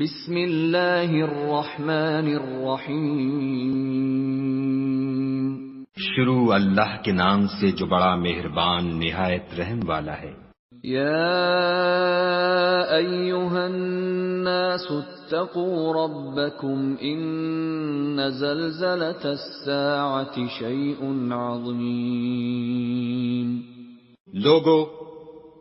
بسم اللہ الرحمن الرحیم۔ شروع اللہ کے نام سے جو بڑا مہربان نہایت رحم والا ہے۔ یا ایھا الناس اتقوا ربکم ان زلزلۃ الساعۃ شیء عظیم۔ لوگو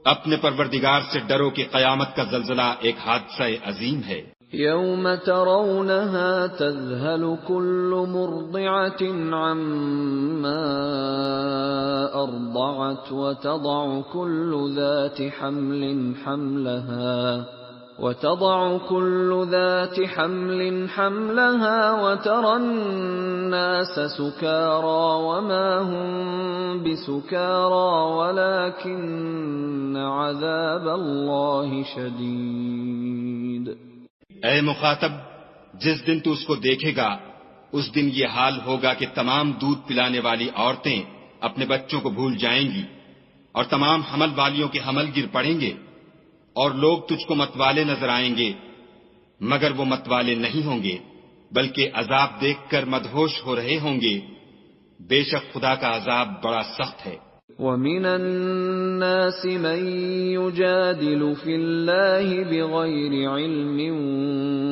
اپنے پروردگار سے ڈرو کہ قیامت کا زلزلہ ایک حادثہ عظیم ہے۔ یوم ترونها تذهل كل مرضعة عما أرضعت وتضع كل ذات حمل حملها وترى الناس سكارى وما هم بسكارى ولكن عذاب الله شديد۔ اے مخاطب، جس دن تو اس کو دیکھے گا اس دن یہ حال ہوگا کہ تمام دودھ پلانے والی عورتیں اپنے بچوں کو بھول جائیں گی اور تمام حمل والیوں کے حمل گر پڑیں گے، اور لوگ تجھ کو متوالے نظر آئیں گے مگر وہ متوالے نہیں ہوں گے بلکہ عذاب دیکھ کر مدہوش ہو رہے ہوں گے۔ بے شک خدا کا عذاب بڑا سخت ہے۔ وَمِنَ النَّاسِ مَن يُجَادِلُ فِي اللَّهِ بِغَيْرِ عِلْمٍ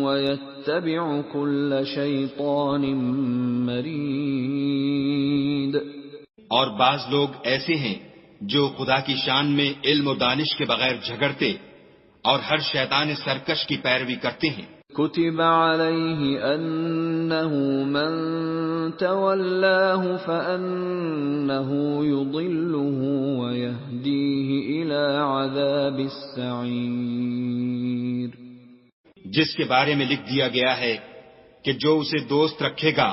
وَيَتَّبِعُ كُلَّ شَيْطَانٍ مَّرِيدٍ۔ اور بعض لوگ ایسے ہیں جو خدا کی شان میں علم و دانش کے بغیر جھگڑتے اور ہر شیطان سرکش کی پیروی کرتے ہیں۔ كتب عليه أنه من تولاه فأنه يضله ويهديه إلى عذاب السعير۔ جس کے بارے میں لکھ دیا گیا ہے کہ جو اسے دوست رکھے گا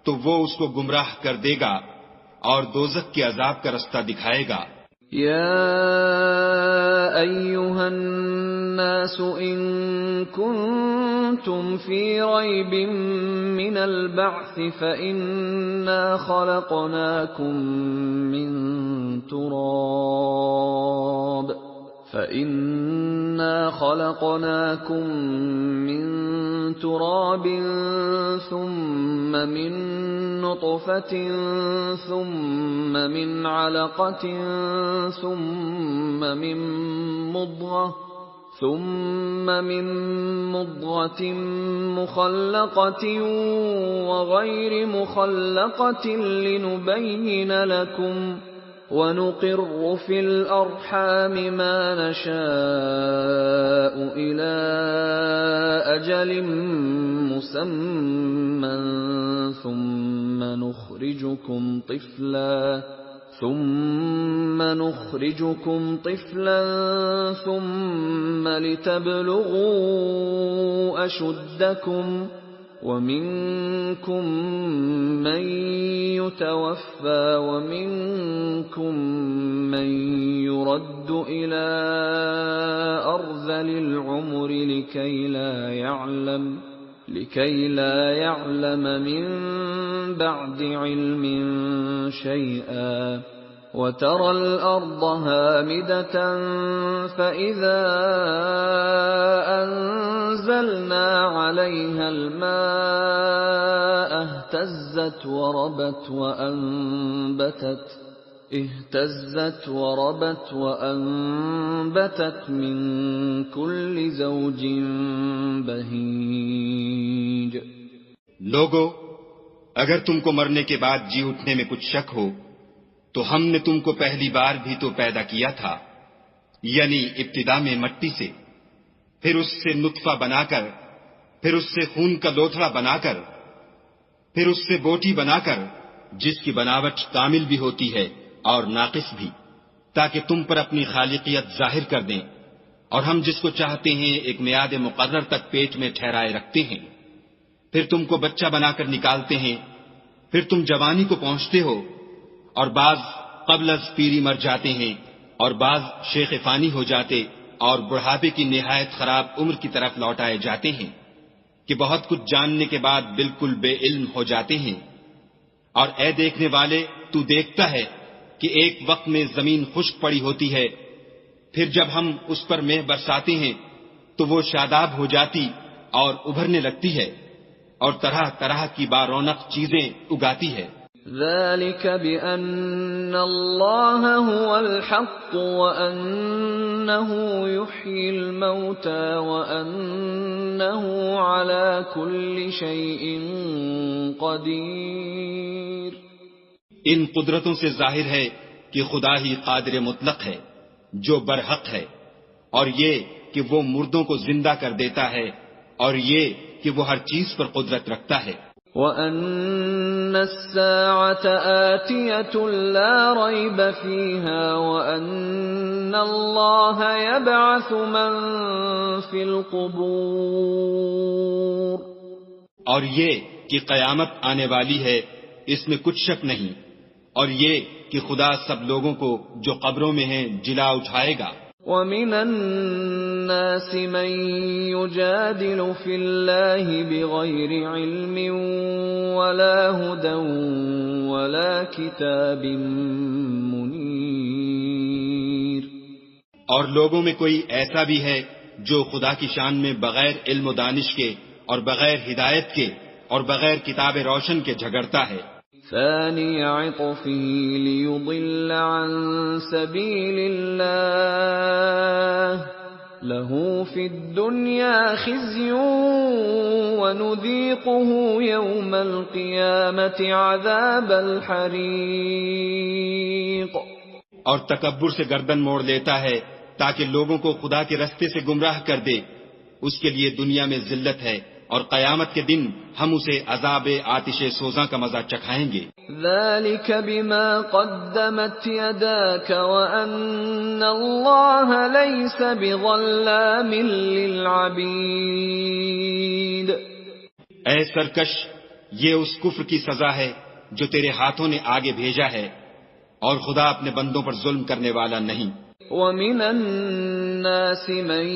تو وہ اس کو گمراہ کر دے گا اور دوزخ کے عذاب کا رستہ دکھائے گا۔ یا ایھا الناس ان کنتم فی ریب من البعث فإنا خلقناکم من تراب ثم من نطفة ثم من علقة ثم من مضغة مخلقة وغير مخلقة لنبين لكم وَنُقِرُّ فِي الْأَرْحَامِ مَا نَشَاءُ إِلَىٰ أَجَلٍ مُّسَمًّى ثُمَّ نُخْرِجُكُمْ طِفْلًا ثُمَّ لِتَبْلُغُوا أَشُدَّكُمْ وَمِنكُم مَّن يُتَوَفَّى وَمِنكُم مَّن يُرَدُّ إِلَىٰ أَرْذَلِ الْعُمُرِ لِكَيْ لَا يَعْلَمَ مِن بَعْدِ عِلْمٍ شَيْئًا وَتَرَى الْأَرْضَ هَامِدَةً فَإِذَا أَنزَلْنَا عَلَيْهَا الْمَاءَ اهْتَزَّتْ وَرَبَتْ وَأَنبَتَتْ مِن كُلِّ زَوْجٍ بَهِيجٍ۔ لوگو اگر تم کو مرنے کے بعد جی اٹھنے میں کچھ شک ہو تو ہم نے تم کو پہلی بار بھی تو پیدا کیا تھا، یعنی ابتدا میں مٹی سے، پھر اس سے نطفہ بنا کر، پھر اس سے خون کا لوتھڑا بنا کر، پھر اس سے بوٹی بنا کر، جس کی بناوٹ کامل بھی ہوتی ہے اور ناقص بھی، تاکہ تم پر اپنی خالقیت ظاہر کر دیں، اور ہم جس کو چاہتے ہیں ایک میعاد مقرر تک پیٹ میں ٹھہرائے رکھتے ہیں، پھر تم کو بچہ بنا کر نکالتے ہیں، پھر تم جوانی کو پہنچتے ہو، اور بعض قبل از پیری مر جاتے ہیں اور بعض شیخ فانی ہو جاتے اور بڑھاپے کی نہایت خراب عمر کی طرف لوٹائے جاتے ہیں کہ بہت کچھ جاننے کے بعد بالکل بے علم ہو جاتے ہیں۔ اور اے دیکھنے والے، تو دیکھتا ہے کہ ایک وقت میں زمین خشک پڑی ہوتی ہے، پھر جب ہم اس پر مہ برساتے ہیں تو وہ شاداب ہو جاتی اور ابھرنے لگتی ہے اور طرح طرح کی بارونق چیزیں اگاتی ہے۔ ذلك بأن الله هو الحق وأنه يحيي الموتى وأنه على كل شيء قدير۔ ان قدرتوں سے ظاہر ہے کہ خدا ہی قادر مطلق ہے جو برحق ہے، اور یہ کہ وہ مردوں کو زندہ کر دیتا ہے، اور یہ کہ وہ ہر چیز پر قدرت رکھتا ہے۔ وَأَنَّ السَّاعَةَ آتِيَةٌ لَا رَيْبَ فِيهَا وَأَنَّ اللَّهَ يَبْعَثُ مَن فِي الْقُبُورِ۔ اور یہ کہ قیامت آنے والی ہے اس میں کچھ شک نہیں، اور یہ کہ خدا سب لوگوں کو جو قبروں میں ہیں جلا اٹھائے گا۔ وَمِنَ النَّاسِ مَن يُجَادِلُ فِي اللَّهِ بِغَيْرِ عِلْمٍ وَلَا هُدًى وَلَا كِتَابٍ مُنِيرٍ۔ اور لوگوں میں کوئی ایسا بھی ہے جو خدا کی شان میں بغیر علم و دانش کے اور بغیر ہدایت کے اور بغیر کتاب روشن کے جھگڑتا ہے۔ ثاني عطفه ليضل عن سبيل الله له في الدنيا خزي ونذيقه يوم القيامة عذاب الحريق۔ اور تکبر سے گردن موڑ لیتا ہے تاکہ لوگوں کو خدا کے رستے سے گمراہ کر دے، اس کے لیے دنیا میں ذلت ہے اور قیامت کے دن ہم اسے عذاب آتش سوزاں کا مزہ چکھائیں گے۔ ذلك بما قدمت يداك وأن الله ليس بظلام للعبيد۔ اے سرکش، یہ اس کفر کی سزا ہے جو تیرے ہاتھوں نے آگے بھیجا ہے، اور خدا اپنے بندوں پر ظلم کرنے والا نہیں۔ وَمِنَ النَّاسِ مَن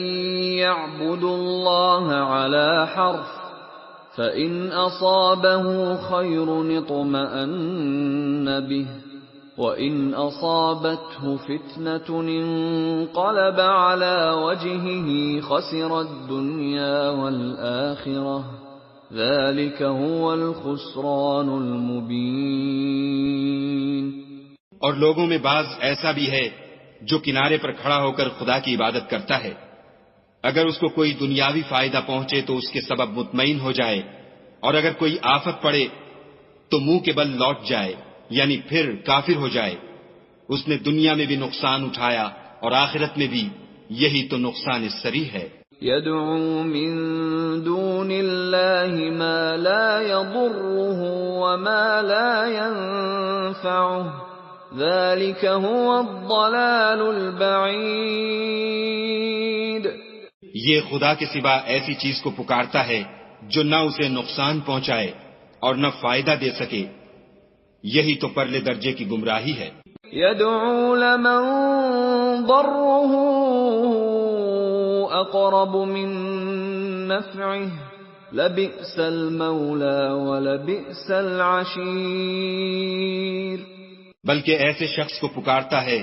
يَعْبُدُ اللَّهَ عَلَى حَرْفٍ فَإِنْ أَصَابَهُ خَيْرٌ اطْمَأَنَّ بِهِ وَإِنْ أَصَابَتْهُ فِتْنَةٌ انقَلَبَ عَلَى وَجْهِهِ خَسِرَ الدُّنْيَا وَالْآخِرَةَ ذَلِكَ هُوَ الْخُسْرَانُ الْمُبِينُ۔ اور لوگوں میں بعض ایسا بھی ہے جو کنارے پر کھڑا ہو کر خدا کی عبادت کرتا ہے، اگر اس کو کوئی دنیاوی فائدہ پہنچے تو اس کے سبب مطمئن ہو جائے، اور اگر کوئی آفت پڑے تو منہ کے بل لوٹ جائے، یعنی پھر کافر ہو جائے۔ اس نے دنیا میں بھی نقصان اٹھایا اور آخرت میں بھی، یہی تو نقصان السری ہے۔ يَدْعُو مِن دُونِ اللَّهِ مَا لَا يَضُرُّهُ وَمَا لَا يَنفَعُهُ ذَلِكَ هُوَ الضَّلَالُ الْبَعِيدُ۔ یہ خدا کے سوا ایسی چیز کو پکارتا ہے جو نہ اسے نقصان پہنچائے اور نہ فائدہ دے سکے، یہی تو پرلے درجے کی گمراہی ہے۔ يَدْعُو لَمَن ضَرُّهُ أَقْرَبُ مِن نَّفْعِهِ لَبِئْسَ الْمَوْلَى وَلَبِئْسَ الْعَشِيرُ۔ بلکہ ایسے شخص کو پکارتا ہے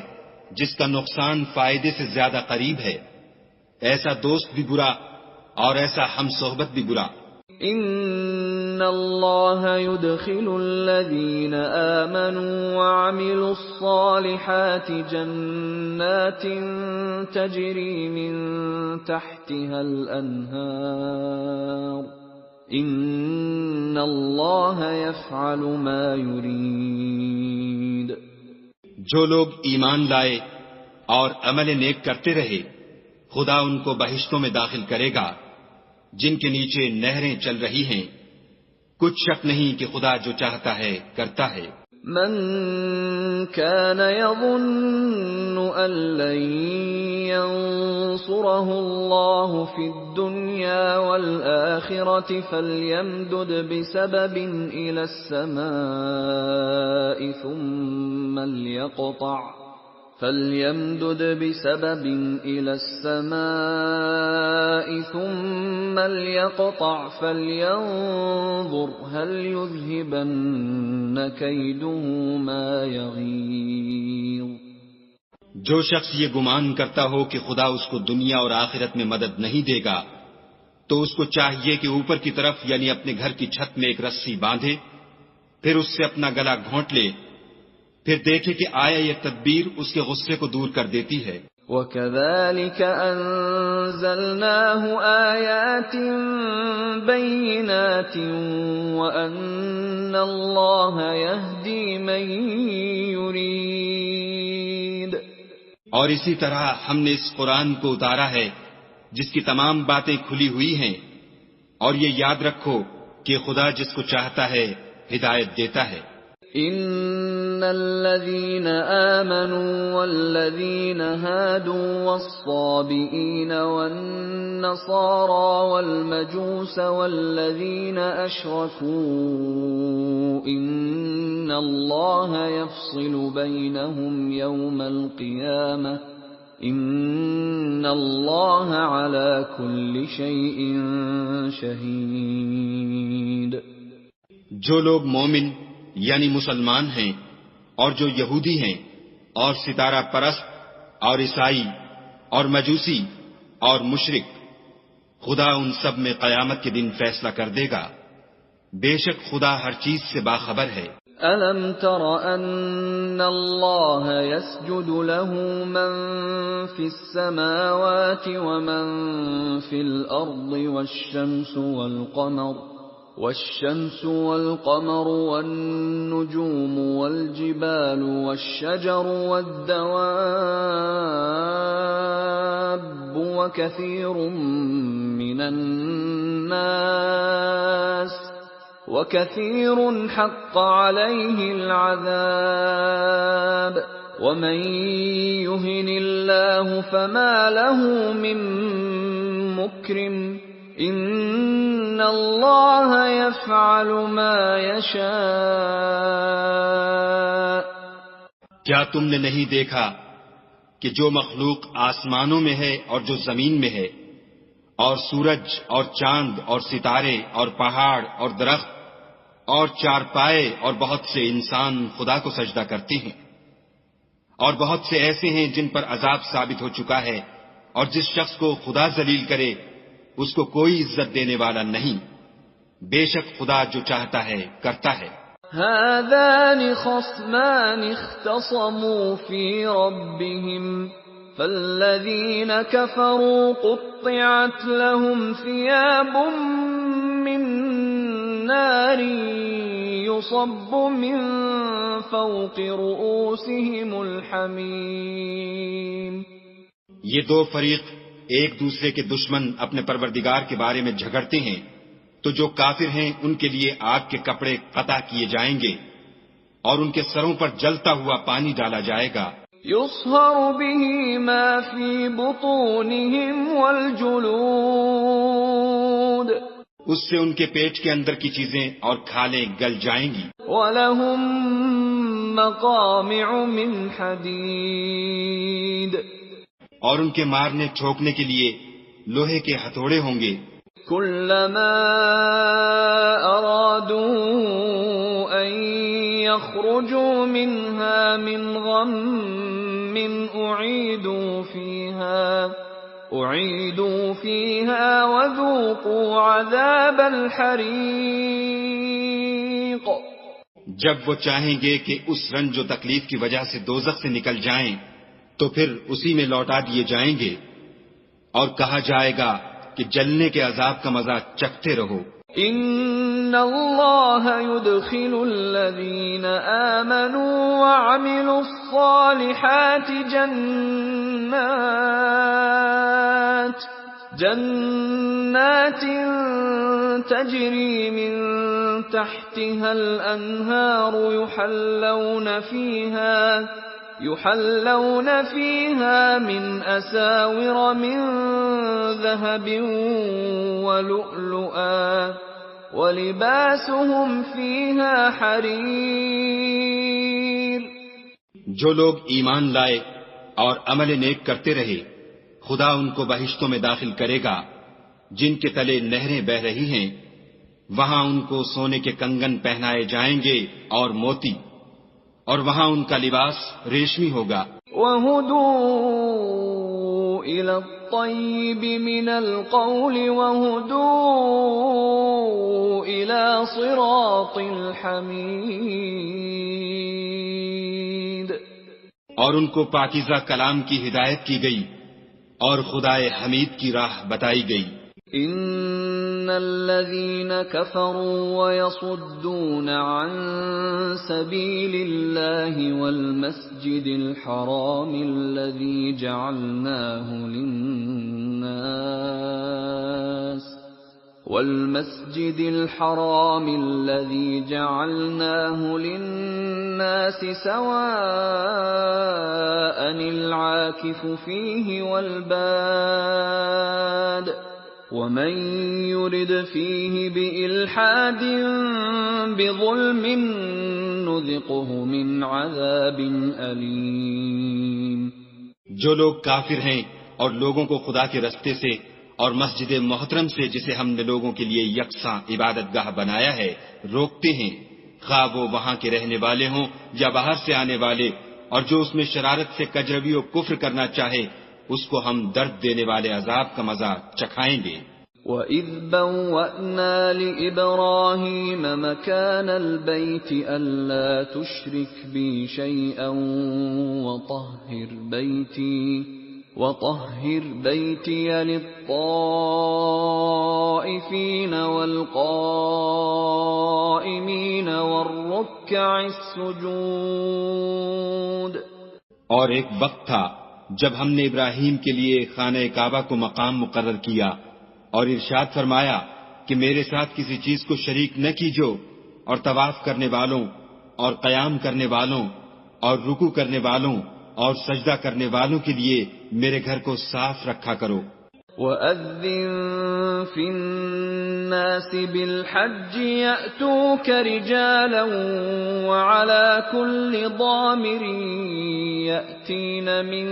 جس کا نقصان فائدے سے زیادہ قریب ہے، ایسا دوست بھی برا اور ایسا ہم صحبت بھی برا۔ ان اللہ يدخل الذین آمنوا وعملوا الصالحات جنات تجری من تحتها الانہار ان اللہ یفعل ما یرید۔ جو لوگ ایمان لائے اور عمل نیک کرتے رہے، خدا ان کو بہشتوں میں داخل کرے گا جن کے نیچے نہریں چل رہی ہیں، کچھ شک نہیں کہ خدا جو چاہتا ہے کرتا ہے۔ من كان يظن أن لن ينصره الله في الدنيا والآخرة فليمدد بسبب إلى السماء ثم ليقطع فلينظر هل يذهبن كيده ما يغيظ۔ جو شخص یہ گمان کرتا ہو کہ خدا اس کو دنیا اور آخرت میں مدد نہیں دے گا تو اس کو چاہیے کہ اوپر کی طرف یعنی اپنے گھر کی چھت میں ایک رسی باندھے، پھر اس سے اپنا گلا گھونٹ لے، پھر دیکھے کہ آیا یہ تدبیر اس کے غصے کو دور کر دیتی ہے۔ وَكَذَلِكَ أَنزَلْنَاهُ آيَاتٍ بَيِّنَاتٍ وَأَنَّ اللَّهَ يَهْدِي مَن يُرِيدُ۔ اور اسی طرح ہم نے اس قرآن کو اتارا ہے جس کی تمام باتیں کھلی ہوئی ہیں، اور یہ یاد رکھو کہ خدا جس کو چاہتا ہے ہدایت دیتا ہے۔ ان الذين آمنوا والذين هادوا والصابئين والنصارى والمجوس والذين أشركوا إن الله يفصل بينهم يوم القيامة إن الله على كل شيء شهيد۔ جو لوگ مومن یعنی مسلمان ہیں اور جو یہودی ہیں اور ستارہ پرست اور عیسائی اور مجوسی اور مشرک، خدا ان سب میں قیامت کے دن فیصلہ کر دے گا، بے شک خدا ہر چیز سے باخبر ہے۔ أَلَمْ تَرَ أَنَّ اللَّهَ يَسْجُدُ لَهُ مَن فِي السَّمَاوَاتِ وَمَن فِي الْأَرْضِ والشمس والقمر والنجوم والجبال والشجر والدواب وكثير حق عليه العذاب ومن يهن الله فما له من مكرم ان اللہ یفعل ما یشاء۔ کیا تم نے نہیں دیکھا کہ جو مخلوق آسمانوں میں ہے اور جو زمین میں ہے، اور سورج اور چاند اور ستارے اور پہاڑ اور درخت اور چارپائے اور بہت سے انسان خدا کو سجدہ کرتے ہیں، اور بہت سے ایسے ہیں جن پر عذاب ثابت ہو چکا ہے، اور جس شخص کو خدا ذلیل کرے اس کو کوئی عزت دینے والا نہیں، بے شک خدا جو چاہتا ہے کرتا ہے۔ هذان خصمان اختصموا في ربهم فالذين كفروا قطعت لهم ثياب من نار يصب من فوق رؤوسهم الحميم۔ یہ دو فریق ایک دوسرے کے دشمن اپنے پروردگار کے بارے میں جھگڑتے ہیں، تو جو کافر ہیں ان کے لیے آگ کے کپڑے قطع کیے جائیں گے اور ان کے سروں پر جلتا ہوا پانی ڈالا جائے گا۔ يصهر به ما في بطونهم والجلود، اس سے ان کے پیٹ کے اندر کی چیزیں اور کھالیں گل جائیں گی۔ وَلَهُم مَّقَامِعُ مِنْ حَدِيدٍ، اور ان کے مارنے ٹھوکنے کے لیے لوہے کے ہتھوڑے ہوں گے۔ كلما أرادوا أن يخرجوا منها من غم أعيدوا فيها وذوقوا عذاب الحريق۔ جب وہ چاہیں گے کہ اس رنج و تکلیف کی وجہ سے دوزخ سے نکل جائیں تو پھر اسی میں لوٹا دیے جائیں گے، اور کہا جائے گا کہ جلنے کے عذاب کا مزہ چکھتے رہو۔ ان اللہ يدخل الذین آمنوا وعملوا الصالحات جنات تجری من تحتها الانہار يحلون فيها من أساور من ذهب ولؤلؤا ولباسهم فيها حرير۔ جو لوگ ایمان لائے اور عمل نیک کرتے رہے، خدا ان کو بہشتوں میں داخل کرے گا جن کے تلے نہریں بہ رہی ہیں، وہاں ان کو سونے کے کنگن پہنائے جائیں گے اور موتی، اور وہاں ان کا لباس ریشمی ہوگا۔ وَهُدُوا إلى الطيب من القول وهدوا إلى صراط الحميد. اور ان کو پاکیزہ کلام کی ہدایت کی گئی اور خدائے حمید کی راہ بتائی گئی. ان الذين كفروا ويصدون عن سبيل الله والمسجد الحرام الذي جعلناه للناس سواء العاكف فيه والباد ومن يرد فيه بإلحاد بظلم نذقه من عذاب أليم. جو لوگ کافر ہیں اور لوگوں کو خدا کے رستے سے اور مسجد محترم سے جسے ہم نے لوگوں کے لیے یکساں عبادت گاہ بنایا ہے روکتے ہیں، خواہ وہ وہاں کے رہنے والے ہوں یا باہر سے آنے والے، اور جو اس میں شرارت سے کجروی و کفر کرنا چاہے اس کو ہم درد دینے والے عذاب کا مزہ چکھائیں گے. وَإِذْ بَوَّأْنَا لِإِبْرَاهِيمَ مَكَانَ الْبَيْتِ أَلَّا تُشْرِكْ بِي شَيْئًا وَطَهِّرْ بَيْتِيَ لِلطَّائِفِينَ وَالْقَائِمِينَ وَالرُّكَّعِ السُّجُودِ. اور ایک وقت تھا جب ہم نے ابراہیم کے لیے خانہ کعبہ کو مقام مقرر کیا اور ارشاد فرمایا کہ میرے ساتھ کسی چیز کو شریک نہ کیجو، اور طواف کرنے والوں اور قیام کرنے والوں اور رکوع کرنے والوں اور سجدہ کرنے والوں کے لیے میرے گھر کو صاف رکھا کرو. وَأَذِّن فِي النَّاسِ بِالْحَجِّ يَأْتُوكَ رِجَالًا وَعَلَى كُلِّ ضَامِرٍ يَأْتِينَ مِنْ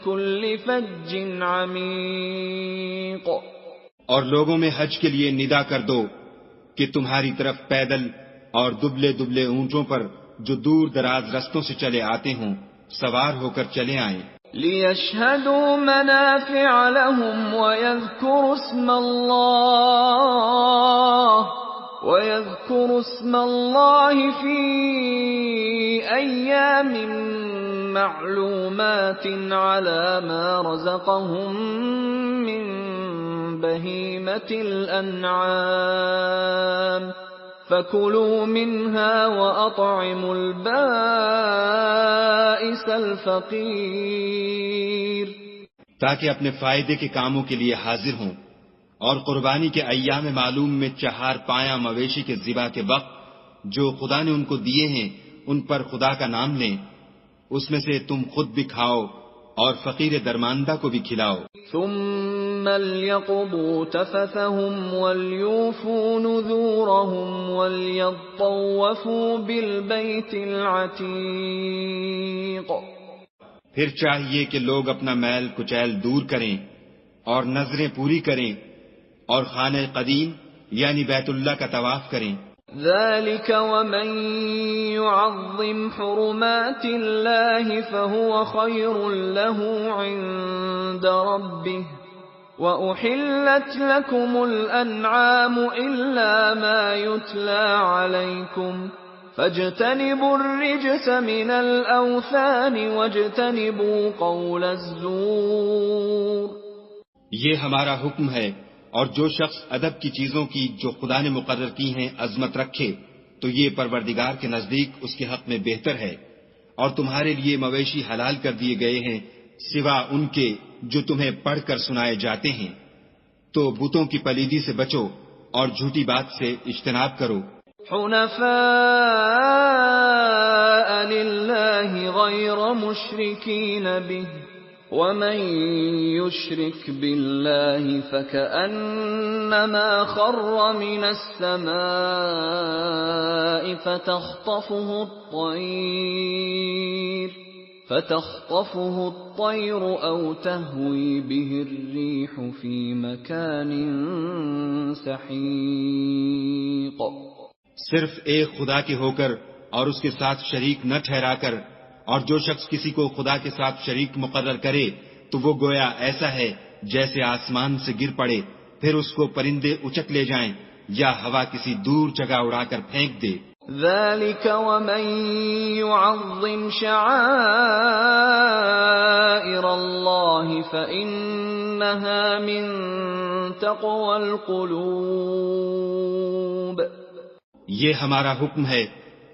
كُلِّ فَجٍّ عَمِيقٍ. اور لوگوں میں حج کے لیے ندا کر دو کہ تمہاری طرف پیدل اور دبلے دبلے اونٹوں پر جو دور دراز رستوں سے چلے آتے ہوں سوار ہو کر چلے آئیں. لِيَشْهَدُوا مَنَافِعَ لَهُمْ وَيَذْكُرُوا اسْمَ اللَّهِ فِي أَيَّامٍ مَّعْلُومَاتٍ عَلَى مَا رَزَقَهُم مِّن بَهِيمَةِ الْأَنْعَامِ فَكُلُوا مِنْهَا وَأَطْعِمُوا الْبَائِسَ الْفَقِيرَ. تاکہ اپنے فائدے کے کاموں کے لیے حاضر ہوں، اور قربانی کے ایام معلوم میں 4 پایہ مویشی کے ذبح کے وقت جو خدا نے ان کو دیے ہیں ان پر خدا کا نام لیں، اس میں سے تم خود بھی کھاؤ اور فقیر درماندہ کو بھی کھلاؤ. ثم ليقضوا تفثهم وليوفوا نذورهم وليطوفوا بالبيت العتيق. پھر چاہیے کہ لوگ اپنا میل کچیل دور کریں اور نظریں پوری کریں اور خانہ قدیم یعنی بیت اللہ کا طواف کریں. ذلك ومن يعظم حرمات الله فهو خير له عند ربه وأحلت لكم الأنعام إلا ما يتلى عليكم فاجتنبوا الرجس من الأوثان واجتنبوا قول الزور. یہ ہمارا حکم ہے، اور جو شخص ادب کی چیزوں کی جو خدا نے مقرر کی ہیں عظمت رکھے تو یہ پروردگار کے نزدیک اس کے حق میں بہتر ہے. اور تمہارے لیے مویشی حلال کر دیے گئے ہیں سوا ان کے جو تمہیں پڑھ کر سنائے جاتے ہیں، تو بتوں کی پلیدی سے بچو اور جھوٹی بات سے اجتناب کرو. حنفاء لله غير مشركين به ومن يشرك بالله فكأنما خر من السماء فتخطفه الطير أو تهوي به الريح في مكان سحيق. صرف ایک خدا کے ہو کر اور اس کے ساتھ شریک نہ ٹھہرا کر، اور جو شخص کسی کو خدا کے ساتھ شریک مقرر کرے تو وہ گویا ایسا ہے جیسے آسمان سے گر پڑے پھر اس کو پرندے اچک لے جائیں یا ہوا کسی دور جگہ اڑا کر پھینک دے۔ ذلك ومن يعظم شعائر الله فإنها من تقوى القلوب۔ یہ ہمارا حکم ہے،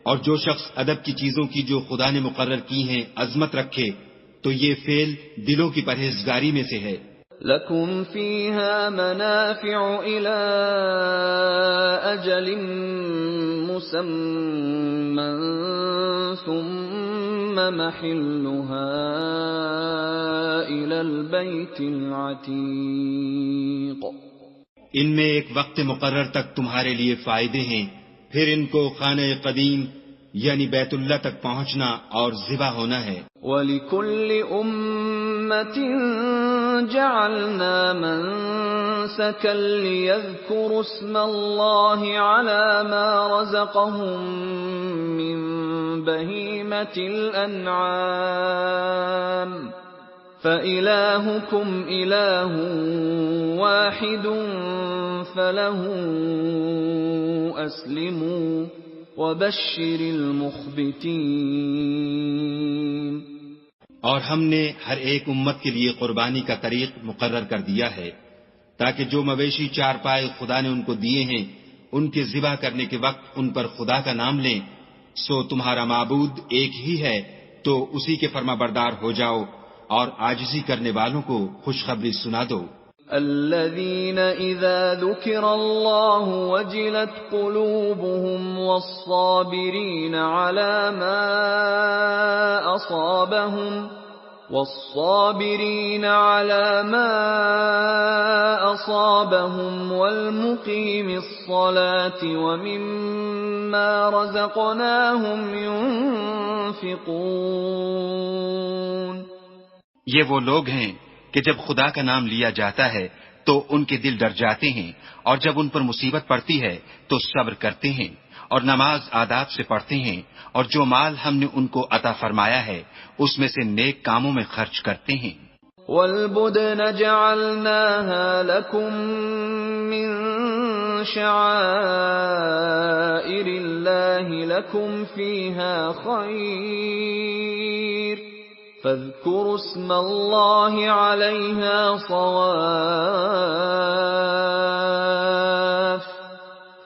اور جو شخص ادب کی چیزوں کی جو خدا نے مقرر کی ہیں عظمت رکھے تو یہ فعل دلوں کی پرہیزگاری میں سے ہے۔ لَكُمْ فِيهَا مَنَافِعُ إِلَىٰ أَجَلٍ مُّسَمًّى ثُمَّ مَحِلُّهَا إِلَى الْبَيْتِ الْعَتِيقِ۔ ان میں ایک وقت مقرر تک تمہارے لیے فائدے ہیں، پھر ان کو خانہ قدیم یعنی بیت اللہ تک پہنچنا اور ذبح ہونا ہے۔ وَلِكُلِّ أُمَّةٍ جَعَلْنَا مَنسَكًا لِيَذْكُرُوا اسْمَ اللَّهِ عَلَى مَا رَزَقَهُم مِّن بَهِيمَةِ الْأَنْعَامِ فَإِلَٰهُكُمْ إِلَٰهٌ وَاحِدٌ فَلَهُ أَسْلِمُوا وَبَشِّرِ الْمُخْبِتِينَ۔ اور ہم نے ہر ایک امت کے لیے قربانی کا طریق مقرر کر دیا ہے تاکہ جو مویشی چار پائے خدا نے ان کو دیے ہیں ان کے ذبح کرنے کے وقت ان پر خدا کا نام لیں۔ سو تمہارا معبود ایک ہی ہے تو اسی کے فرما بردار ہو جاؤ اور عاجزی کرنے والوں کو خوشخبری سنا دو۔ الذين إذا ذكر الله وجلت قلوبهم والصابرين على ما أصابهم والمقيم الصلاة ومما رزقناهم ينفقون۔ یہ وہ لوگ ہیں کہ جب خدا کا نام لیا جاتا ہے تو ان کے دل ڈر جاتے ہیں، اور جب ان پر مصیبت پڑتی ہے تو صبر کرتے ہیں اور نماز آداب سے پڑھتے ہیں، اور جو مال ہم نے ان کو عطا فرمایا ہے اس میں سے نیک کاموں میں خرچ کرتے ہیں۔ وَالْبُدْنَ جَعَلْنَاهَا لَكُم مِّن شَعَائِرِ اللَّهِ لَكُمْ فِيهَا خَيْرٌ فاذكروا اسم الله عليها صواف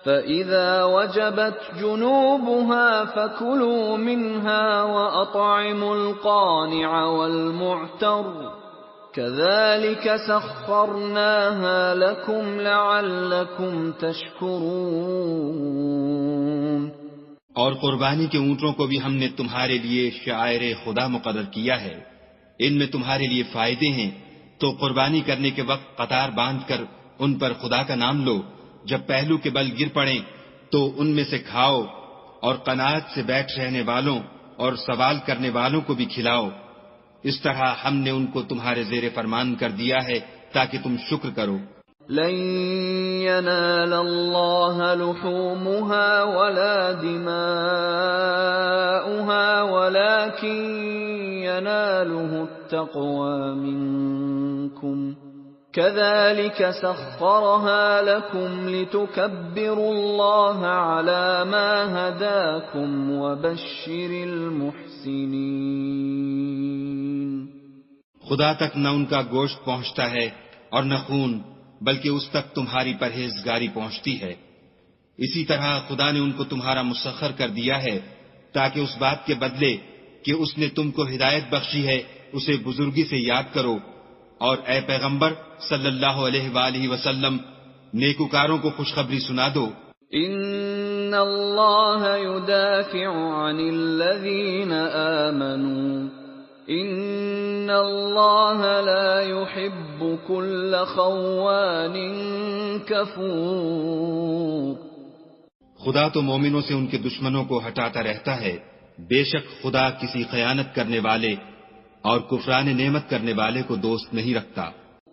فإذا وجبت جنوبها فكلوا منها وأطعموا القانع والمعتر كذلك سخرناها لكم لعلكم تشكرون۔ اور قربانی کے اونٹوں کو بھی ہم نے تمہارے لیے شعائر خدا مقرر کیا ہے، ان میں تمہارے لیے فائدے ہیں، تو قربانی کرنے کے وقت قطار باندھ کر ان پر خدا کا نام لو، جب پہلو کے بل گر پڑیں تو ان میں سے کھاؤ، اور قناعت سے بیٹھ رہنے والوں اور سوال کرنے والوں کو بھی کھلاؤ۔ اس طرح ہم نے ان کو تمہارے زیر فرمان کر دیا ہے تاکہ تم شکر کرو۔ لن ينال الله لحومها ولا دماؤها ولكن يناله التقوى منكم كذلك سخرها لكم لتكبروا الله على ما هداكم وبشر المحسنين۔ خدا تک نہ ان کا گوشت پہنچتا ہے اور نہ خون، بلکہ اس تک تمہاری پرہیزگاری پہنچتی ہے۔ اسی طرح خدا نے ان کو تمہارا مسخر کر دیا ہے تاکہ اس بات کے بدلے کہ اس نے تم کو ہدایت بخشی ہے اسے بزرگی سے یاد کرو، اور اے پیغمبر صلی اللہ علیہ وآلہ وسلم نیکوکاروں کو خوشخبری سنا دو۔ ان اللہ یدافع عن الذین آمنوا ان اللہ لا يحب كل خوان کفور۔ خدا تو مومنوں سے ان کے دشمنوں کو ہٹاتا رہتا ہے، بے شک خدا کسی خیانت کرنے والے اور کفران نعمت کرنے والے کو دوست نہیں رکھتا۔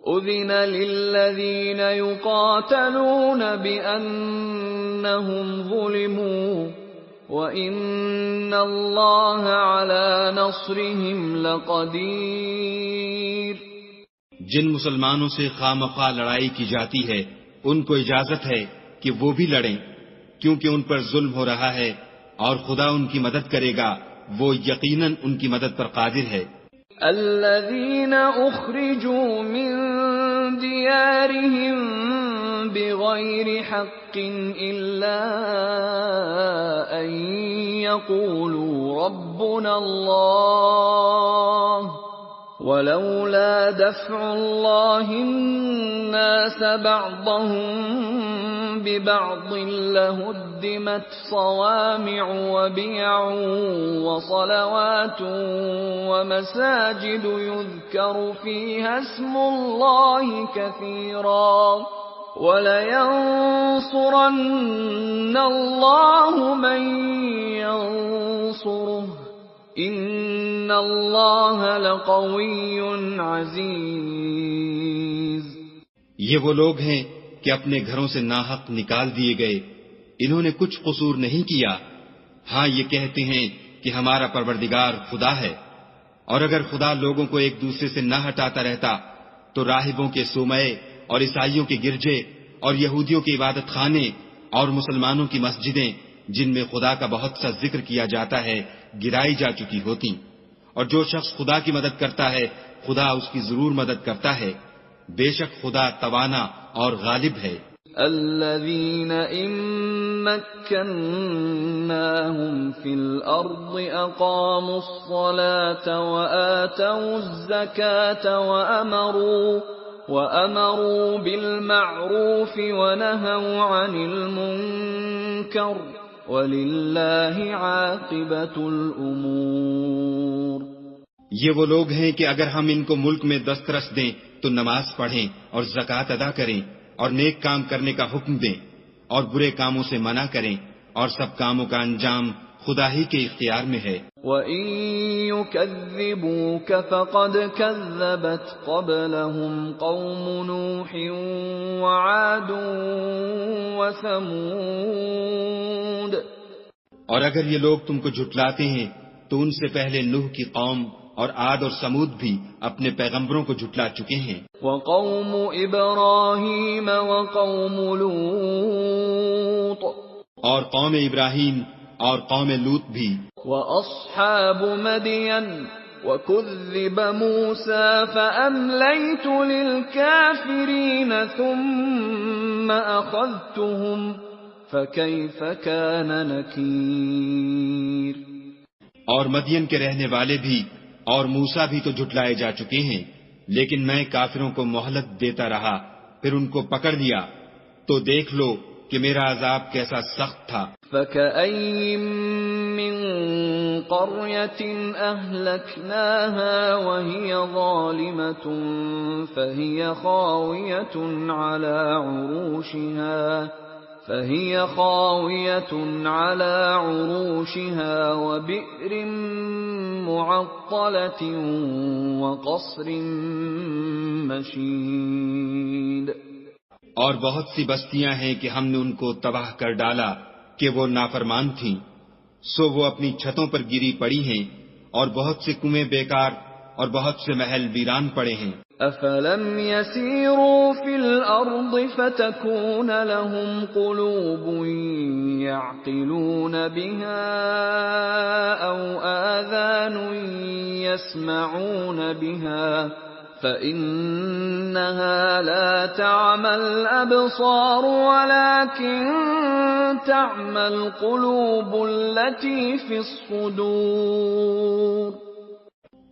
اذن للذین یقاتلون بأنہم ظلموا وَإِنَّ اللَّهَ عَلَى نَصْرِهِمْ لَقَدِيرٌ۔ جن مسلمانوں سے خواہ لڑائی کی جاتی ہے ان کو اجازت ہے کہ وہ بھی لڑیں، کیونکہ ان پر ظلم ہو رہا ہے، اور خدا ان کی مدد کرے گا، وہ یقیناً ان کی مدد پر قادر ہے۔ الذين أخرجوا من ديارهم بغير حق إلا أن يقولوا ربنا الله ولولا دفع الله الناس بعضهم ببعض لهدمت صوامع وبيع وصلوات ومساجد يذكر فيها اسم الله كثيرا ولينصرن الله من ينصره ان اللہ لقوی عزیز۔ یہ وہ لوگ ہیں کہ اپنے گھروں سے ناحق نکال دیے گئے، انہوں نے کچھ قصور نہیں کیا، ہاں یہ کہتے ہیں کہ ہمارا پروردگار خدا ہے، اور اگر خدا لوگوں کو ایک دوسرے سے نہ ہٹاتا رہتا تو راہبوں کے صومعے اور عیسائیوں کے گرجے اور یہودیوں کے عبادت خانے اور مسلمانوں کی مسجدیں جن میں خدا کا بہت سا ذکر کیا جاتا ہے گرائی جا چکی ہوتی، اور جو شخص خدا کی مدد کرتا ہے خدا اس کی ضرور مدد کرتا ہے، بے شک خدا توانا اور غالب ہے۔ الذين إن مكناهم في الأرض أقاموا الصلاة وآتوا الزكاة وأمروا بالمعروف ونهوا عن المنكر وَلِلَّهِ عَاقِبَةُ الْأُمُورِ۔ یہ وہ لوگ ہیں کہ اگر ہم ان کو ملک میں دسترس دیں تو نماز پڑھیں اور زکوٰۃ ادا کریں اور نیک کام کرنے کا حکم دیں اور برے کاموں سے منع کریں، اور سب کاموں کا انجام خدا ہی کے اختیار میں ہے۔ وَإِن يُكَذِّبُوكَ فَقَدْ كَذَّبَتْ قَبْلَهُمْ قَوْمُ نُوحٍ وَعَادٌ وَثَمُودَ۔ اور اگر یہ لوگ تم کو جھٹلاتے ہیں تو ان سے پہلے نوح کی قوم اور عاد اور سمود بھی اپنے پیغمبروں کو جھٹلا چکے ہیں۔ وَقَوْمُ إِبْرَاهِيمَ وَقَوْمُ لُوطٍ، اور قوم ابراہیم اور قوم لوط بھی۔ وَأَصْحَابُ مَدْيَنَ وَكُذِّبَ مُوسَى فَأَمْلَيْتُ لِلْكَافِرِينَ ثُمَّ أَخَذْتُهُمْ فَكَيْفَ كَانَ نَكِيرِ۔ اور مدین کے رہنے والے بھی اور موسیٰ بھی تو جھٹلائے جا چکے ہیں، لیکن میں کافروں کو مہلت دیتا رہا، پھر ان کو پکڑ لیا، تو دیکھ لو کہ میرا عذاب کیسا سخت تھا۔ فَكَأَيٍّ مِّن قَرْيَةٍ أَهْلَكْنَاهَا وَهِيَ ظَالِمَةٌ فَهِيَ خَاوِيَةٌ عَلَى عُرُوشِهَا وَبِئْرٍ مُّعَطَّلَةٍ وَقَصْرٍ مَّشِيدٍ۔ اور بہت سی بستیاں ہیں کہ ہم نے ان کو تباہ کر ڈالا کہ وہ نافرمان تھیں، سو وہ اپنی چھتوں پر گری پڑی ہیں، اور بہت سے کنویں بیکار اور بہت سے محل ویران پڑے ہیں۔ أَفَلَمْ يَسِيرُوا فِي الْأَرْضِ فَتَكُونَ لَهُمْ قُلُوبٌ يَعْقِلُونَ بِهَا أَوْ آذَانٌ يَسْمَعُونَ بِهَا فَإِنَّهَا لَا تَعْمَى الْأَبْصَارُ وَلَكِن تَعْمَى الْقُلُوبُ الَّتِي فِي الصُّدُورِ۔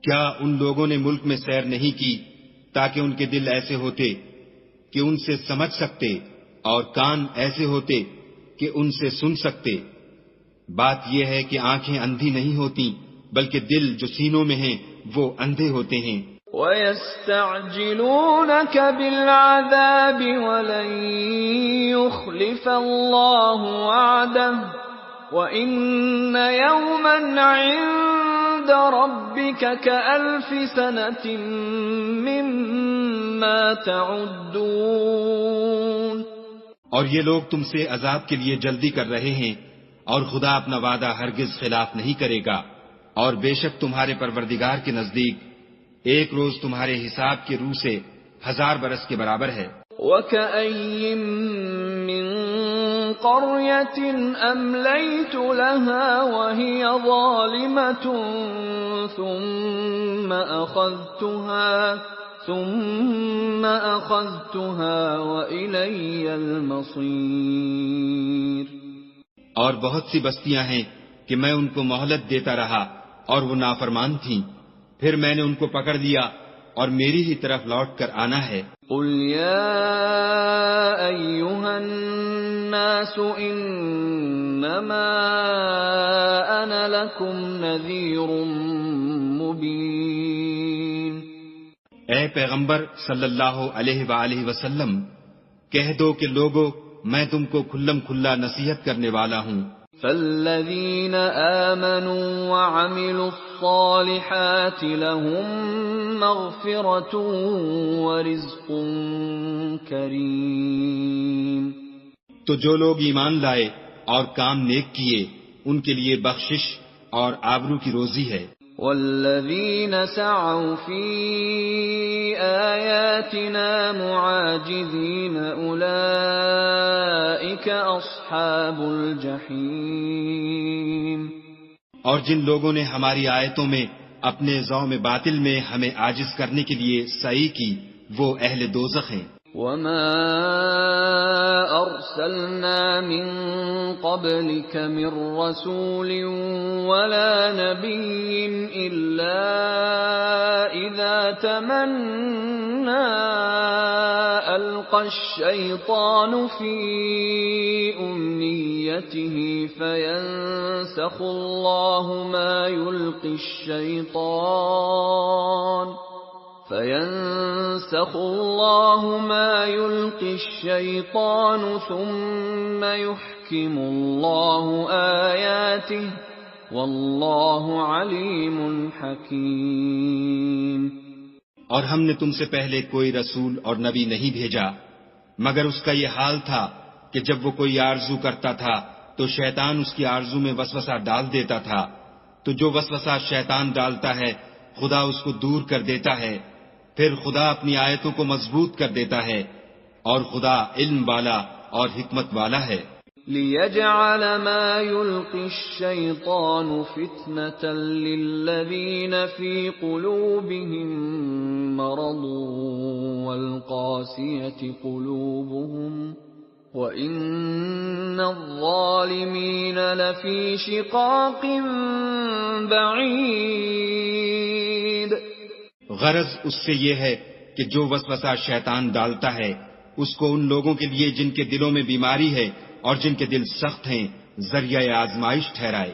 کیا ان لوگوں نے ملک میں سیر نہیں کی تاکہ ان کے دل ایسے ہوتے کہ ان سے سمجھ سکتے اور کان ایسے ہوتے کہ ان سے سن سکتے؟ بات یہ ہے کہ آنکھیں اندھی نہیں ہوتی بلکہ دل جو سینوں میں ہیں وہ اندھے ہوتے ہیں۔ وَيَسْتَعْجِلُونَكَ بِالْعَذَابِ وَلَن يُخْلِفَ اللَّهُ وَعْدَهُ وَإِنَّ يَوْمًا عِندَ رَبِّكَ كَأَلْفِ سَنَةٍ مِّمَّا تَعُدُّونَ۔ اور یہ لوگ تم سے عذاب کے لیے جلدی کر رہے ہیں، اور خدا اپنا وعدہ ہرگز خلاف نہیں کرے گا، اور بے شک تمہارے پروردگار کے نزدیک ایک روز تمہارے حساب کے روح سے 1000 برس کے برابر ہے۔ وَكَأَيٍّ مِّن قَرْيَةٍ أَمْلَيْتُ لَهَا وَهِيَ ظَالِمَةٌ ثُمَّ أَخَذْتُهَا وَإِلَيَّ الْمَصِيرُ۔ اور بہت سی بستیاں ہیں کہ میں ان کو مہلت دیتا رہا اور وہ نافرمان تھیں، پھر میں نے ان کو پکڑ لیا اور میری ہی طرف لوٹ کر آنا ہے۔ قُلْ يَا أَيُّهَا النَّاسُ إِنَّمَا أَنَا لَكُمْ نَذِيرٌ مُبِينٌ۔ اے پیغمبر صلی اللہ علیہ وآلہ وسلم، کہہ دو کہ لوگو، میں تم کو کھلم کھلا نصیحت کرنے والا ہوں۔ فَالَّذِينَ آمَنُوا وَعَمِلُوا الصَّالِحَاتِ لَهُم مَّغْفِرَةٌ وَرِزْقٌ كَرِيمٌ۔ تو جو لوگ ایمان لائے اور کام نیک کیے، ان کے لیے بخشش اور آبرو کی روزی ہے۔ وَالَّذِينَ سَعَوْا فِي آيَاتِنَا مُعَاجِزِينَ أُولَئِكَ أَصْحَابُ الْجَحِيمِ۔ اور جن لوگوں نے ہماری آیتوں میں اپنے ذوم باطل میں ہمیں عاجز کرنے کے لیے سعی کی، وہ اہل دوزخ ہیں۔ وَمَا أَرْسَلْنَا مِن قَبْلِكَ مِن رَّسُولٍ وَلَا نَبِيٍّ إِلَّا إِذَا تَمَنَّىٰ أَلْقَى الشَّيْطَانُ فِي أُمْنِيَّتِهِ فَيَنسَخُ اللَّهُ مَا يُلْقِي الشَّيْطَانُ ثُمَّ يُحْكِمُ اللَّهُ آيَاتِهِ وَاللَّهُ عَلِيمٌ حَكِيمٌ۔ اور ہم نے تم سے پہلے کوئی رسول اور نبی نہیں بھیجا مگر اس کا یہ حال تھا کہ جب وہ کوئی آرزو کرتا تھا تو شیطان اس کی آرزو میں وسوسہ ڈال دیتا تھا، تو جو وسوسہ شیطان ڈالتا ہے خدا اس کو دور کر دیتا ہے، پھر خدا اپنی آیتوں کو مضبوط کر دیتا ہے، اور خدا علم والا اور حکمت والا ہے۔ لِيَجْعَلَ مَا يُلْقِي الشَّيْطَانُ فِتْنَةً لِّلَّذِينَ فِي قُلُوبِهِم مَّرَضٌ وَالْقَاسِيَةِ قُلُوبُهُمْ وَإِنَّ الظَّالِمِينَ لَفِي شِقَاقٍ بَعِيدٍ۔ غرض اس سے یہ ہے کہ جو وسوسہ شیطان ڈالتا ہے اس کو ان لوگوں کے لیے جن کے دلوں میں بیماری ہے اور جن کے دل سخت ہیں ذریعہ آزمائش ٹھہرائے،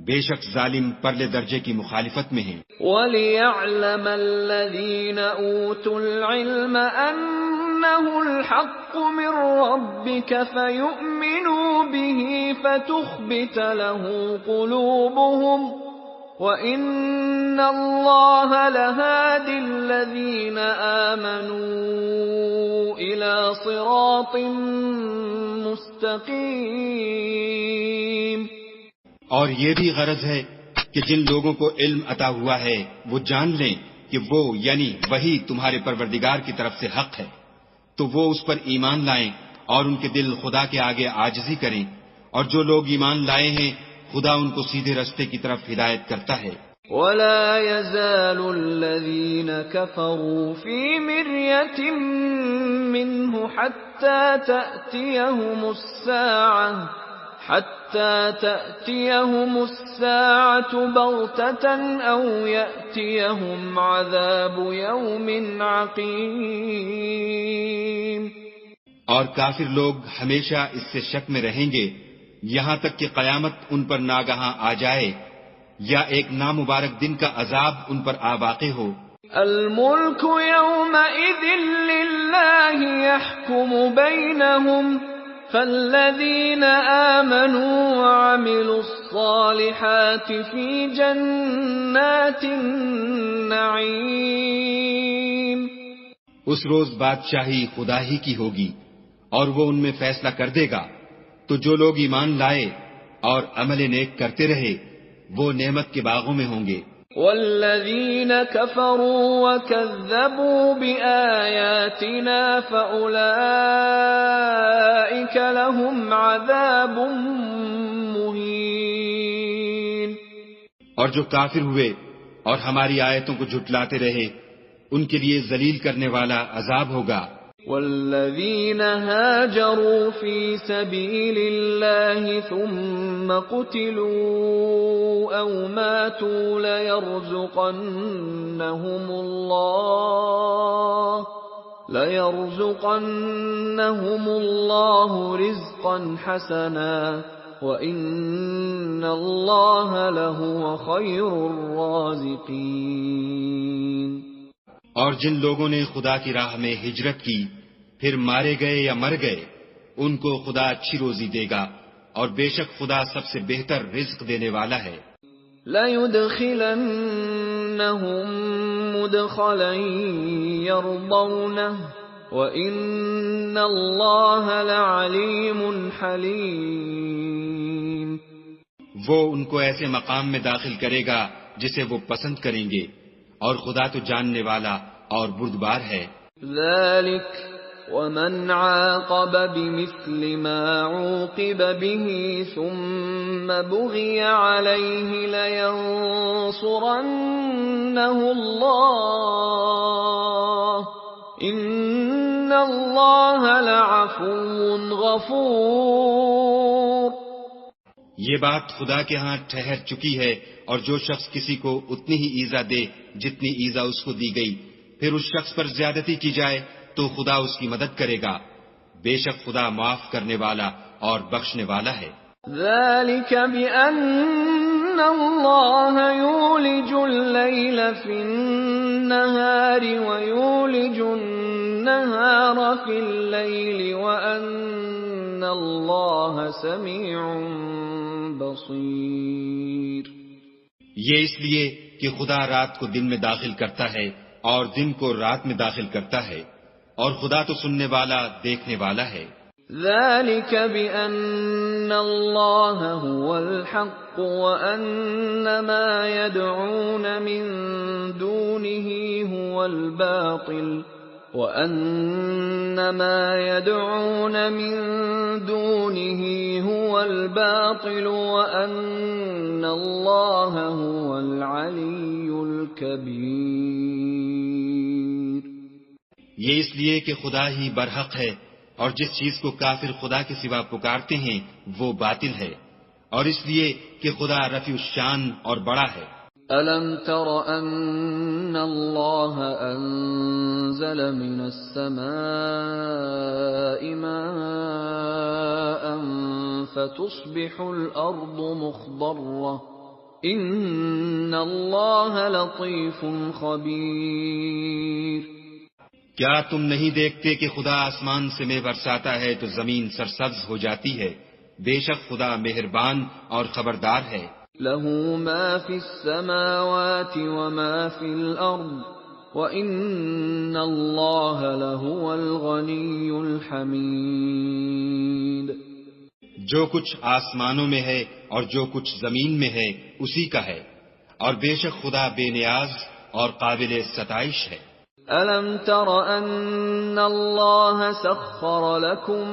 بے شک ظالم پرلے درجے کی مخالفت میں ہیں۔ وَلِيَعْلَمَ الَّذِينَ أُوتُوا الْعِلْمَ أَنَّهُ الْحَقُّ مِنْ رَبِّكَ فَيُؤْمِنُوا بِهِ فَتُخْبِتَ لَهُ قُلُوبُهُمْ وَإِنَّ اللَّهَ لَهَادِ الَّذِينَ آمَنُوا إِلَى صِرَاطٍ مُسْتَقِيمٍ۔ اور یہ بھی غرض ہے کہ جن لوگوں کو علم عطا ہوا ہے وہ جان لیں کہ وہ یعنی وہی تمہارے پروردگار کی طرف سے حق ہے، تو وہ اس پر ایمان لائیں اور ان کے دل خدا کے آگے عاجزی کریں، اور جو لوگ ایمان لائے ہیں خدا ان کو سیدھے رستے کی طرف ہدایت کرتا ہے۔ وَلَا يَزَالُ الَّذِينَ كَفَرُوا فِي مِرْيَةٍ مِّنْهُ حَتَّى تَأْتِيَهُمُ السَّاعَةُ بَغْتَةً أَوْ يَأْتِيَهُمْ عَذَابُ يَوْمٍ عَقِيمٍ۔ اور کافر لوگ ہمیشہ اس سے شک میں رہیں گے یہاں تک کہ قیامت ان پر ناگہاں آ جائے یا ایک نامبارک دن کا عذاب ان پر آ واقع ہو۔ الْمُلْكُ يَوْمَئِذٍ لِلَّهِ يَحْكُمُ بَيْنَهُمْ فَالَّذِينَ آمَنُوا وَعَمِلُوا الصَّالِحَاتِ فِي جَنَّاتِ النَّعِيمِ۔ اس روز بادشاہی خدا ہی کی ہوگی اور وہ ان میں فیصلہ کر دے گا، تو جو لوگ ایمان لائے اور عمل نیک کرتے رہے وہ نعمت کے باغوں میں ہوں گے۔ والذين كفروا وكذبوا بآياتنا فأولئك لهم عذاب مهين۔ اور جو کافر ہوئے اور ہماری آیتوں کو جھٹلاتے رہے ان کے لیے ذلیل کرنے والا عذاب ہوگا۔ والذين هاجروا في سبيل الله ثم قتلوا أو ماتوا ليرزقنهم الله رزقا حسنا وإن الله لهو خير الرازقين۔ اور جن لوگوں نے خدا کی راہ میں ہجرت کی پھر مارے گئے یا مر گئے ان کو خدا اچھی روزی دے گا اور بے شک خدا سب سے بہتر رزق دینے والا ہے۔ لَيُدْخِلَنَّهُمْ مُدْخَلًا يَرْضَوْنَهُ وَإِنَّ اللَّهَ لَعَلِيمٌ حَلِيمٌ۔ وہ ان کو ایسے مقام میں داخل کرے گا جسے وہ پسند کریں گے اور خدا تو جاننے والا اور بردبار ہے۔ ذَلِكَ وَمَنْ عَاقَبَ بِمِثْلِ مَا عُوقِبَ بِهِ ثُمَّ بُغِيَ عَلَيْهِ لَيَنصُرَنَّهُ اللَّهُ إِنَّ اللَّهَ لَعَفُوٌّ غَفُورٌ۔ یہ بات خدا کے ہاں ٹھہر چکی ہے، اور جو شخص کسی کو اتنی ہی ایذا دے جتنی ایذا اس کو دی گئی پھر اس شخص پر زیادتی کی جائے تو خدا اس کی مدد کرے گا، بے شک خدا معاف کرنے والا اور بخشنے والا ہے۔ ذَلِكَ بِأَنَّ اللَّهَ يُولِجُ اللَّيْلَ فِي النَّهَارِ وَيُولِجُ النَّهَارَ فِي اللَّيْلِ وَأَنَّ اللَّهَ سَمِيعٌ بَصِيرٌ۔ یہ اس لیے کہ خدا رات کو دن میں داخل کرتا ہے اور دن کو رات میں داخل کرتا ہے، اور خدا تو سننے والا دیکھنے والا ہے۔ ذَلِكَ بِأَنَّ اللَّهَ هُوَ الْحَقُّ وَأَنَّ مَا يَدْعُونَ مِن دُونِهِ هُوَ الْبَاطِلُ وَأَنَّ مَا يَدْعُونَ مِن دُونِهِ هُوَ الْبَاطِلُ وَأَنَّ اللَّهَ هُوَ الْعَلِيُّ الْكَبِيرُ۔ یہ اس لیے کہ خدا ہی برحق ہے، اور جس چیز کو کافر خدا کے سوا پکارتے ہیں وہ باطل ہے، اور اس لیے کہ خدا رفیع الشان اور بڑا ہے۔ أَلَمْ تَرَ أَنَّ اللَّهَ أَنزَلَ مِنَ السَّمَاءِ مَاءً فَتُصْبِحُ الْأَرْضُ مُخْضَرَّةً إِنَّ اللَّهَ لَطِيفٌ خَبِيرٌ۔ کیا تم نہیں دیکھتے کہ خدا آسمان سے مے برساتا ہے تو زمین سرسبز ہو جاتی ہے؟ بے شک خدا مہربان اور خبردار ہے۔ لَهُ مَا فِي السَّمَاوَاتِ وَمَا فِي الْأَرْضِ وَإِنَّ اللَّهَ لَهُوَ الْغَنِيُّ الْحَمِيدُ۔ جو کچھ آسمانوں میں ہے اور جو کچھ زمین میں ہے اسی کا ہے، اور بے شک خدا بے نیاز اور قابل ستائش ہے۔ أَلَمْ تَرَ أَنَّ اللَّهَ سَخَّرَ لَكُم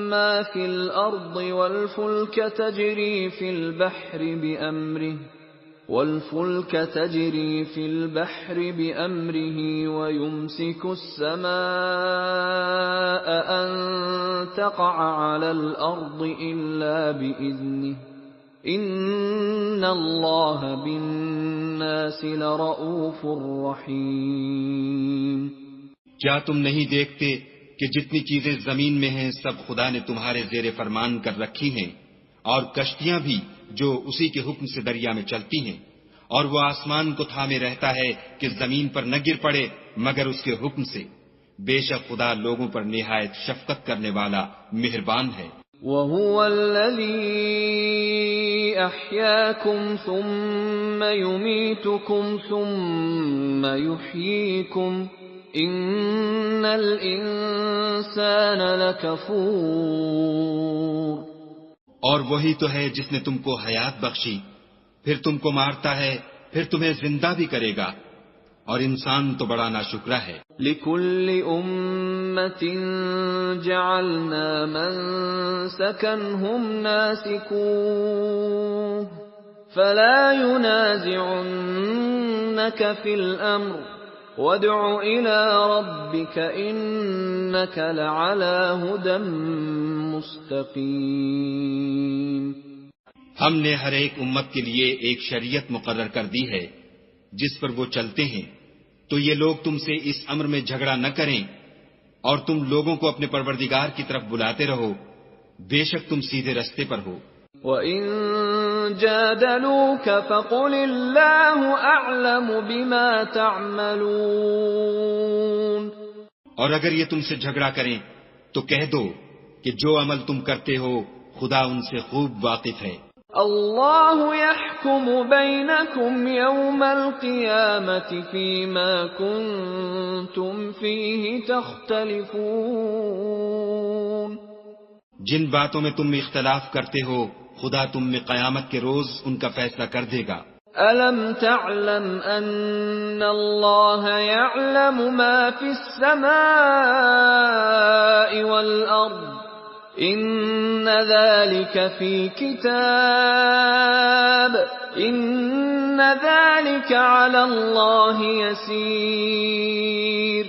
مَّا فِي الْأَرْضِ وَالْفُلْكَ تَجْرِي فِي الْبَحْرِ بِأَمْرِهِ وَيُمْسِكُ السَّمَاءَ أَن تَقَعَ عَلَى الْأَرْضِ إِلَّا بِإِذْنِهِ إِنَّ اللَّهَ بِالنَّاسِ لَرَءُوفٌ رَحِيمٌ۔ کیا تم نہیں دیکھتے کہ جتنی چیزیں زمین میں ہیں سب خدا نے تمہارے زیر فرمان کر رکھی ہیں، اور کشتیاں بھی جو اسی کے حکم سے دریا میں چلتی ہیں، اور وہ آسمان کو تھامے رہتا ہے کہ زمین پر نہ گر پڑے مگر اس کے حکم سے۔ بے شک خدا لوگوں پر نہایت شفقت کرنے والا مہربان ہے۔ وَهُوَ الَّذِي أَحْيَاكُمْ ثُمَّ يُمِيتُكُمْ ثُمَّ يُحْيِيكُمْ إِنَّ الْإِنسَانَ لَكَفُورٌ۔ اور وہی تو ہے جس نے تم کو حیات بخشی، پھر تم کو مارتا ہے پھر تمہیں زندہ بھی کرے گا، اور انسان تو بڑا ناشکرا ہے۔ لِكُلِّ أُمَّةٍ جَعَلْنَا مَنسَكًا هُمْ نَاسِكُوهُ فَلَا يُنَازِعُنَّكَ فِي الْأَمْرِ وَادْعُ إِلَى رَبِّكَ إِنَّكَ لَعَلَى هُدًى مُسْتَقِيمٍ۔ ہم نے ہر ایک امت کے لیے ایک شریعت مقرر کر دی ہے جس پر وہ چلتے ہیں، تو یہ لوگ تم سے اس امر میں جھگڑا نہ کریں، اور تم لوگوں کو اپنے پروردگار کی طرف بلاتے رہو، بے شک تم سیدھے رستے پر ہو۔ وَإِن جَادَلُوكَ فَقُلِ اللَّهُ أَعْلَمُ بِمَا تَعْمَلُونَ۔ اور اگر یہ تم سے جھگڑا کریں تو کہہ دو کہ جو عمل تم کرتے ہو خدا ان سے خوب واقف ہے۔ اللہ يحكم بينكم يوم القيامة فيما كنتم فيه تختلفون۔ جن باتوں میں تم اختلاف کرتے ہو خدا تم میں قیامت کے روز ان کا فیصلہ کر دے گا۔ أَلَمْ تَعْلَمْ أَنَّ اللَّهَ يَعْلَمُ مَا فِي السَّمَاءِ وَالْأَرْضِ إِنَّ ذَلِكَ فِي كِتَابٍ إِنَّ ذَلِكَ عَلَى اللَّهِ يَسِيرٌ۔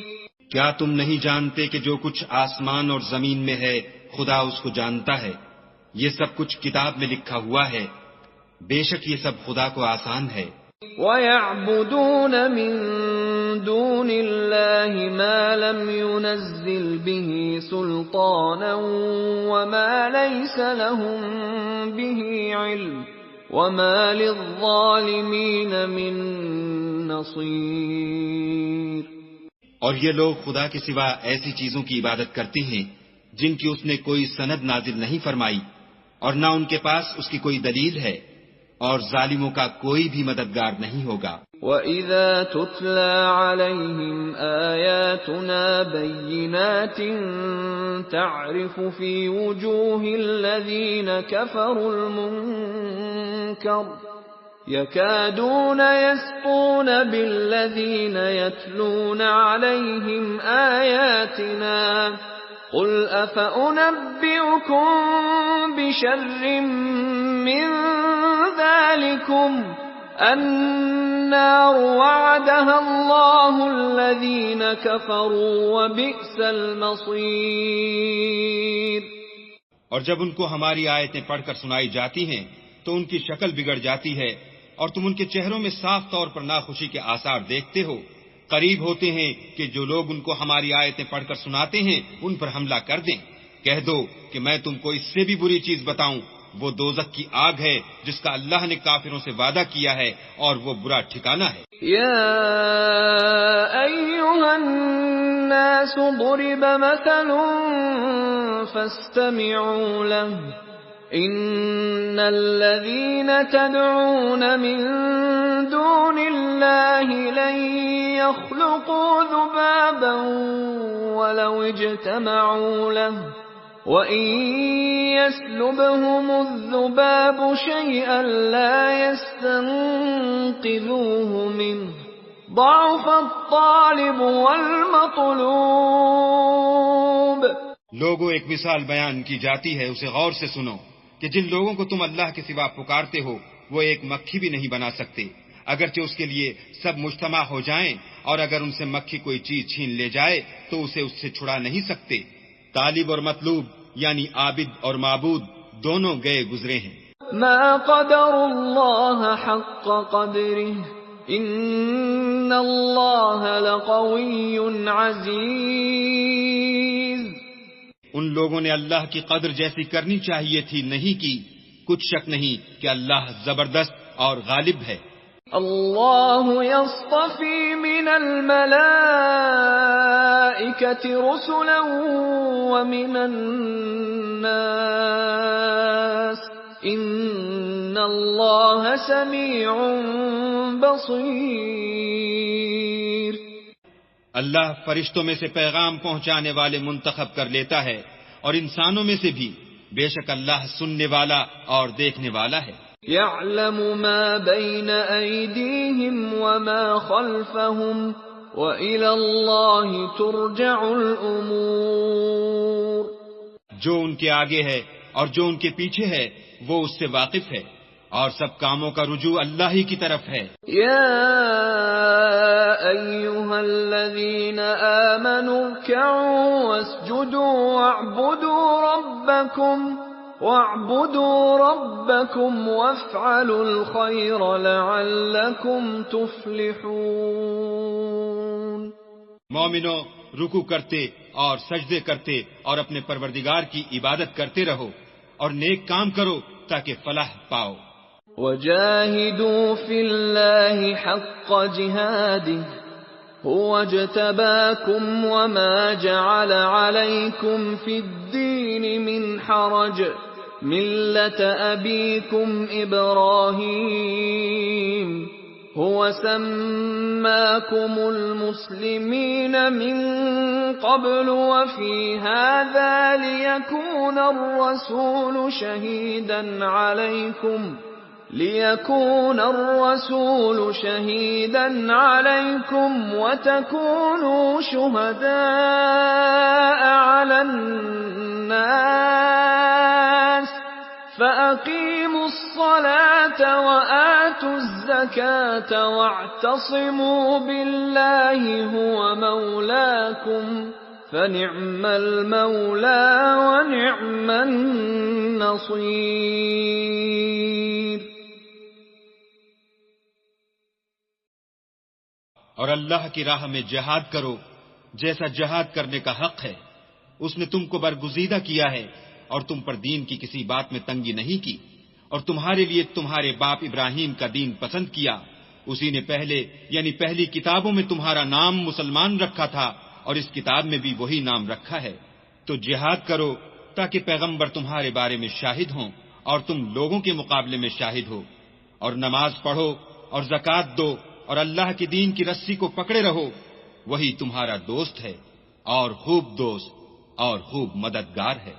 کیا تم نہیں جانتے کہ جو کچھ آسمان اور زمین میں ہے خدا اس کو جانتا ہے، یہ سب کچھ کتاب میں لکھا ہوا ہے، بے شک یہ سب خدا کو آسان ہے۔ وَيَعْبُدُونَ مِن دُونِ اللَّهِ مَا لَمْ يُنَزِّلْ بِهِ سُلْطَانًا وَمَا لَيْسَ لَهُم بِهِ عِلْمٌ وَمَا لِلظَّالِمِينَ مِن نَصِيرٍ۔ اور یہ لوگ خدا کے سوا ایسی چیزوں کی عبادت کرتے ہیں جن کی اس نے کوئی سند نازل نہیں فرمائی، اور نہ ان کے پاس اس کی کوئی دلیل ہے، اور ظالموں کا کوئی بھی مددگار نہیں ہوگا۔ وَإِذَا تُتْلَى عَلَيْهِمْ آيَاتُنَا بَيِّنَاتٍ تَعْرِفُ فِي وُجُوهِ الَّذِينَ كَفَرُوا الْمُنكَرَ يَكَادُونَ يَسْطُونَ بِالَّذِينَ يَتْلُونَ عَلَيْهِمْ آيَاتِنَا قُلْ أَفَأُنَبِّئُكُم بِشَرٍّ مِّن ذَلِكُمْ النَّارُ وَعَدَهَا اللَّهُ الَّذِينَ كَفَرُوا وَبِئْسَ الْمَصِيرُ۔ اور جب ان کو ہماری آیتیں پڑھ کر سنائی جاتی ہیں تو ان کی شکل بگڑ جاتی ہے، اور تم ان کے چہروں میں صاف طور پر ناخوشی کے آثار دیکھتے ہو۔ قریب ہوتے ہیں کہ جو لوگ ان کو ہماری آیتیں پڑھ کر سناتے ہیں ان پر حملہ کر دیں۔ کہہ دو کہ میں تم کو اس سے بھی بری چیز بتاؤں، وہ دوزخ کی آگ ہے جس کا اللہ نے کافروں سے وعدہ کیا ہے، اور وہ برا ٹھکانہ ہے۔ یا ایھا الناس ضرب مثل فاستمعوا له ان الذين تدعون من دون الله لن يخلقوا ذبابا ولو اجتمعوا له وَإِن يَسْلُبْهُمُ الذُّبَابُ شَيْئًا لَّا يَسْتَنقِذُوهُ مِنْهُ ضَعُفَ الطَّالِبُ وَالْمَطْلُوبُ۔ لوگوں ایک مثال بیان کی جاتی ہے، اسے غور سے سنو کہ جن لوگوں کو تم اللہ کے سوا پکارتے ہو وہ ایک مکھی بھی نہیں بنا سکتے، اگرچہ اس کے لیے سب مجتمع ہو جائیں، اور اگر ان سے مکھی کوئی چیز چھین لے جائے تو اسے اس سے چھڑا نہیں سکتے۔ طالب اور مطلوب یعنی عابد اور معبود دونوں گئے گزرے ہیں۔ ما قدر اللہ حق قدرہ ان اللہ لقوی عزیز۔ ان لوگوں نے اللہ کی قدر جیسی کرنی چاہیے تھی نہیں کی، کچھ شک نہیں کہ اللہ زبردست اور غالب ہے۔ اللہ یصطفی من الملائکۃ رسلا ومن الناس ان اللہ سمیع بصیر۔ اللہ فرشتوں میں سے پیغام پہنچانے والے منتخب کر لیتا ہے، اور انسانوں میں سے بھی، بے شک اللہ سننے والا اور دیکھنے والا ہے۔ يعلم ما بين أيديهم وما خلفهم وإلى الله ترجع الأمور. جو ان کے آگے ہے اور جو ان کے پیچھے ہے وہ اس سے واقف ہے، اور سب کاموں کا رجوع اللہ ہی کی طرف ہے. يا أيها الذين آمنوا اركعوا واسجدوا واعبدوا ربكم وافعلوا الخير لعلكم تفلحون. مومنو، رکوع کرتے اور سجدے کرتے اور اپنے پروردگار کی عبادت کرتے رہو اور نیک کام کرو تاکہ فلاح پاؤ. وجاهدوا في الله حق جهاده هو اجتباكم وما جعل عليكم في الدين من حرج ملة أبيكم إبراهيم هو سماكم المسلمين من قبل وفي هذا ليكون الرسول شهيدا عليكم وتكونوا شهداء على الناس فأقيموا الصلاة وآتوا الزكاة واعتصموا بالله هو مولاكم فنعم المولى ونعم النصير. اور اللہ کی راہ میں جہاد کرو جیسا جہاد کرنے کا حق ہے. اس نے تم کو برگزیدہ کیا ہے اور تم پر دین کی کسی بات میں تنگی نہیں کی، اور تمہارے لیے تمہارے باپ ابراہیم کا دین پسند کیا. اسی نے پہلے یعنی پہلی کتابوں میں تمہارا نام مسلمان رکھا تھا اور اس کتاب میں بھی وہی نام رکھا ہے. تو جہاد کرو تاکہ پیغمبر تمہارے بارے میں شاہد ہوں اور تم لوگوں کے مقابلے میں شاہد ہو. اور نماز پڑھو اور زکوٰۃ دو اور اللہ کی دین کی رسی کو پکڑے رہو، وہی تمہارا دوست ہے اور خوب دوست اور خوب مددگار ہے.